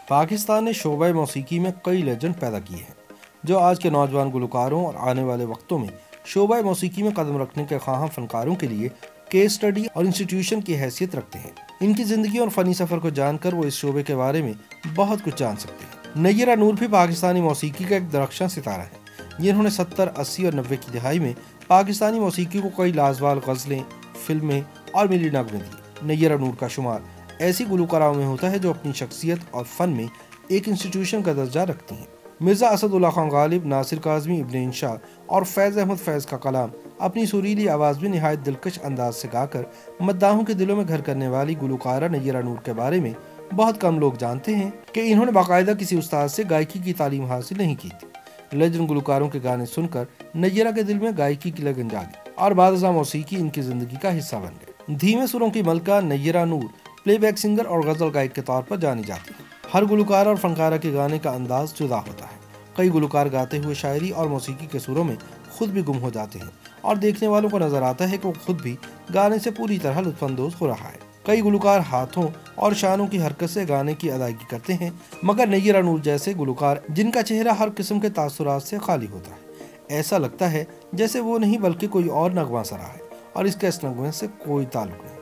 پاکستان نے شعبہ موسیقی میں کئی لیجنڈ پیدا کیے ہیں جو آج کے نوجوان گلوکاروں اور آنے والے وقتوں میں شعبہ موسیقی میں قدم رکھنے کے خواہاں فنکاروں کے لیے کیس اسٹڈی اور انسٹیٹیوشن کی حیثیت رکھتے ہیں۔ ان کی زندگی اور فنی سفر کو جان کر وہ اس شعبے کے بارے میں بہت کچھ جان سکتے ہیں۔ نیرہ نور بھی پاکستانی موسیقی کا ایک درخشاں ستارہ ہے جنہوں نے 70، 80 اور 90 کی دہائی میں پاکستانی موسیقی کو کئی لازوال غزلیں، فلمیں اور ملی نغمے دیے۔ نیرہ نور کا شمار ایسی گلوکاروں میں ہوتا ہے جو اپنی شخصیت اور فن میں ایک انسٹیٹیوشن کا درجہ رکھتی ہیں۔ مرزا اسد اللہ خان غالب، ناصر کاظمی، ابن انشا اور فیض احمد فیض کا کلام اپنی سریلی آواز میں نہایت دلکش انداز سے گا کر مداحوں کے دلوں میں گھر کرنے والی گلوکارہ نیرہ نور کے بارے میں بہت کم لوگ جانتے ہیں کہ انہوں نے باقاعدہ کسی استاد سے گائیکی کی تعلیم حاصل نہیں کی تھی۔ لیجنڈ گلوکاروں کے گانے سن کر نیرہ کے دل میں گائیکی کی لگن جاگی اور بعد ازاں موسیقی ان کی زندگی کا حصہ بن گئی۔ دھیمے سروں کی ملکہ نیرہ نور پلے بیک سنگر اور غزل گائک کے طور پر جانی جاتی ہے۔ ہر گلوکار اور فنکارہ کے گانے کا انداز جدا ہوتا ہے۔ کئی گلوکار گاتے ہوئے شاعری اور موسیقی کے سروں میں خود بھی گم ہو جاتے ہیں اور دیکھنے والوں کو نظر آتا ہے کہ وہ خود بھی گانے سے پوری طرح لطف اندوز ہو رہا ہے۔ کئی گلوکار ہاتھوں اور شانوں کی حرکت سے گانے کی ادائیگی کرتے ہیں، مگر نیرہ نور جیسے گلوکار جن کا چہرہ ہر قسم کے تاثرات سے خالی ہوتا ہے، ایسا لگتا ہے جیسے وہ نہیں بلکہ کوئی اور نغمہ سرا ہے اور اس کے اس نغمے سے کوئی تعلق نہیں۔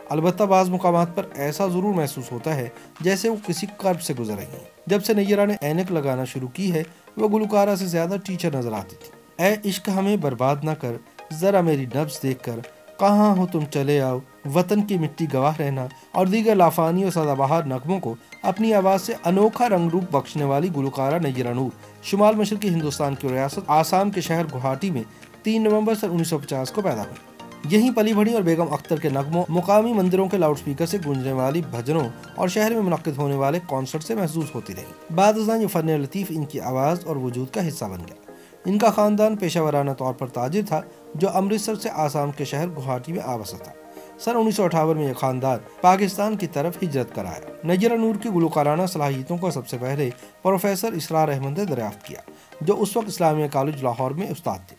البتہ بعض مقامات پر ایسا ضرور محسوس ہوتا ہے جیسے وہ کسی کرب سے گزر رہی ہیں۔ جب سے نیرہ نے اینک لگانا شروع کی ہے وہ گلوکارہ سے زیادہ ٹیچر نظر آتی تھی۔ اے عشق ہمیں برباد نہ کر، ذرا میری نبض دیکھ کر، کہاں ہو تم چلے آؤ، وطن کی مٹی گواہ رہنا اور دیگر لافانی اور سدا بہار نغموں کو اپنی آواز سے انوکھا رنگ روپ بخشنے والی گلوکارہ نیرہ نور شمال مشرقی ہندوستان کی ریاست آسام کے شہر گوہاٹی میں 3 نومبر سن 1950 کو پیدا ہوئی۔ یہیں پلی بڑھی اور بیگم اختر کے نغموں مقامی مندروں کے لاؤڈ سپیکر سے گونجنے والی بھجنوں اور شہر میں منعقد ہونے والے کانسرٹ سے محسوس ہوتی رہی۔ بعد ازاں یہ فن لطیف ان کی آواز اور وجود کا حصہ بن گیا۔ ان کا خاندان پیشہ ورانہ طور پر تاجر تھا جو امرتسر سے آسام کے شہر گوہاٹی میں آبستہ تھا۔ سن 1958 میں یہ خاندان پاکستان کی طرف ہجرت کر آیا۔ نیرہ نور کی گلوکارانہ صلاحیتوں کو سب سے پہلے پروفیسر اسرار احمد نے دریافت کیا جو اس وقت اسلامیہ کالج لاہور میں استاد تھے۔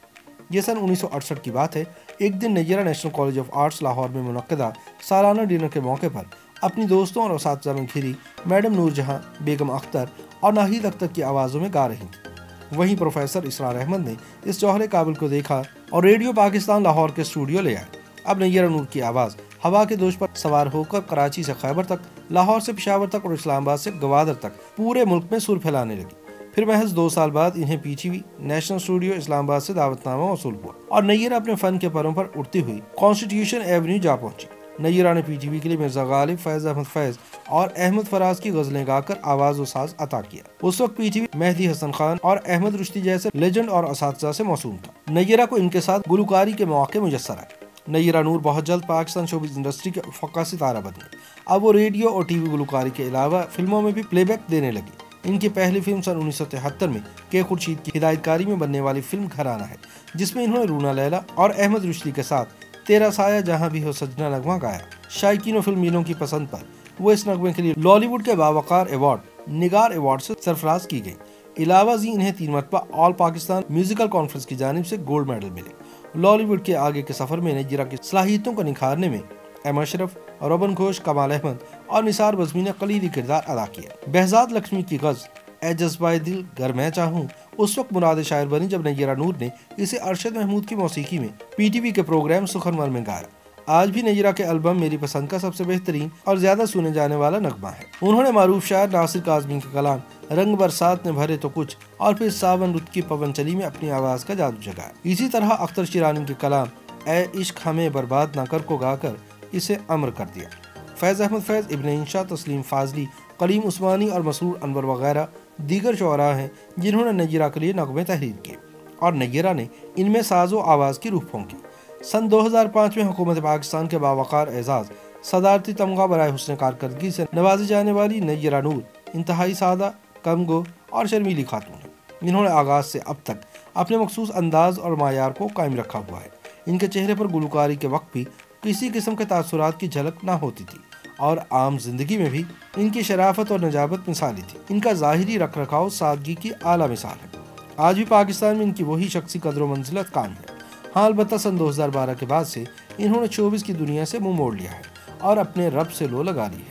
یہ سن 1968 کی بات ہے۔ ایک دن Nayyara national college of arts Lahore میں منعقدہ سالانہ ڈنر کے موقع پر اپنی دوستوں اور اساتذہ میں گھری میڈم نور جہاں، بیگم اختر اور ناہید اختر کی آوازوں میں گا رہی تھیں۔ وہیں پروفیسر اسرار احمد نے اس جوہر قابل کو دیکھا اور ریڈیو پاکستان لاہور کے اسٹوڈیو لے آئے۔ اب نیرہ نور کی آواز ہوا کے دوش پر سوار ہو کر کراچی سے خیبر تک، لاہور سے پشاور تک اور اسلام آباد سے گوادر تک پورے ملک میں سر پھیلانے لگی۔ پھر محض 2 سال بعد انہیں PTV national studio Islamabad سے دعوت نامہ موصول ہوا اور نیرہ اپنے فن کے پروں پر اڑتی ہوئی کانسٹیٹیوشن ایونیو جا پہنچی۔ نیرہ نے پی ٹی وی کے لیے مرزا غالب، فیض احمد فیض اور احمد فراز کی غزلیں گا کر آواز و ساز عطا کیا۔ اس وقت پی ٹی وی مہدی حسن خان اور احمد رشدی جیسے لیجنڈ اور اساتذہ سے موسوم تھا۔ نیرہ کو ان کے ساتھ گلوکاری کے مواقع میسر آئے۔ نیرہ نور بہت جلد پاکستان شوبز انڈسٹری کے افق کا ستارہ بن گئی۔ اب وہ ریڈیو اور ٹی وی گلوکاری کے علاوہ فلموں میں بھی پلے بیک دینے لگی۔ ان کی پہلی فلم سن 1973 میں کے خورشید کی ہدایت کاری میں بننے والی فلم گھرانہ ہے جس میں انہوں نے رونا لیلا اور احمد رشدی کے ساتھ تیرا سایہ جہاں بھی ہو سجنا نغمہ گایا۔ شائقین و فلمینوں کی پسند پر وہ اس نغمے کے لیے لالی ووڈ کے باوقار ایوارڈ نگار ایوارڈ سے سرفراز کی گئی۔ علاوہ ازیں انہیں 3 مرتبہ آل پاکستان میوزیکل کانفرنس کی جانب سے گولڈ میڈل ملے۔ لالی ووڈ کے آگے کے سفر میں نیرہ کی صلاحیتوں کو نکھارنے میں ایم اشرف، روبن گھوش، کمال احمد اور نثار بزمی نے کلیدی کردار ادا کیا۔ بہزاد لکشمی کی غزل اے جذبۂ دل گر میں چاہوں اس وقت مراد شاعر بنی جب نیرہ نور نے اسے ارشد محمود کی موسیقی میں پی ٹی وی کے پروگرام سخنور میں گایا۔ آج بھی نیرہ کے البم میری پسند کا سب سے بہترین اور زیادہ سنے جانے والا نغمہ ہے۔ انہوں نے معروف شاعر ناصر کاظمی کے کلام رنگ برسات نے بھرے تو کچھ اور پھر ساون رت کی پون چلی میں اپنی آواز کا جادو جگایا۔ اسی طرح اختر شیرانی کے کلام اے عشق ہمیں برباد نہ کر کو گا کر اسے امر کر دیا۔ فیض احمد فیض، ابن انشا، تسلیم فاضلی، کلیم عثمانی اور مسرور انور وغیرہ دیگر شعراء ہیں جنہوں نے نیرہ کے لیے نغمے تحریر کیے اور نیرہ نے ان میں ساز و آواز کی روح پھونکی۔ سن 2005 میں حکومت پاکستان کے باوقار اعزاز صدارتی تمغہ برائے حسن کارکردگی سے نوازی جانے والی نیرہ نور انتہائی سادہ، کم گو اور شرمیلی خاتون ہیں جنہوں نے آغاز سے اب تک اپنے مخصوص انداز اور معیار کو قائم رکھا ہوا ہے۔ ان کے چہرے پر گلوکاری کے وقت بھی کسی قسم کے تاثرات کی جھلک نہ ہوتی تھی اور عام زندگی میں بھی ان کی شرافت اور نجابت مثالی تھی۔ ان کا ظاہری رکھ رکھاؤ سادگی کی اعلیٰ مثال ہے۔ آج بھی پاکستان میں ان کی وہی شخصی قدر و منزلت قائم ہے۔ ہاں البتہ سن 2012 کے بعد سے انہوں نے شوبز کی دنیا سے منہ موڑ لیا ہے اور اپنے رب سے لو لگا لی ہے۔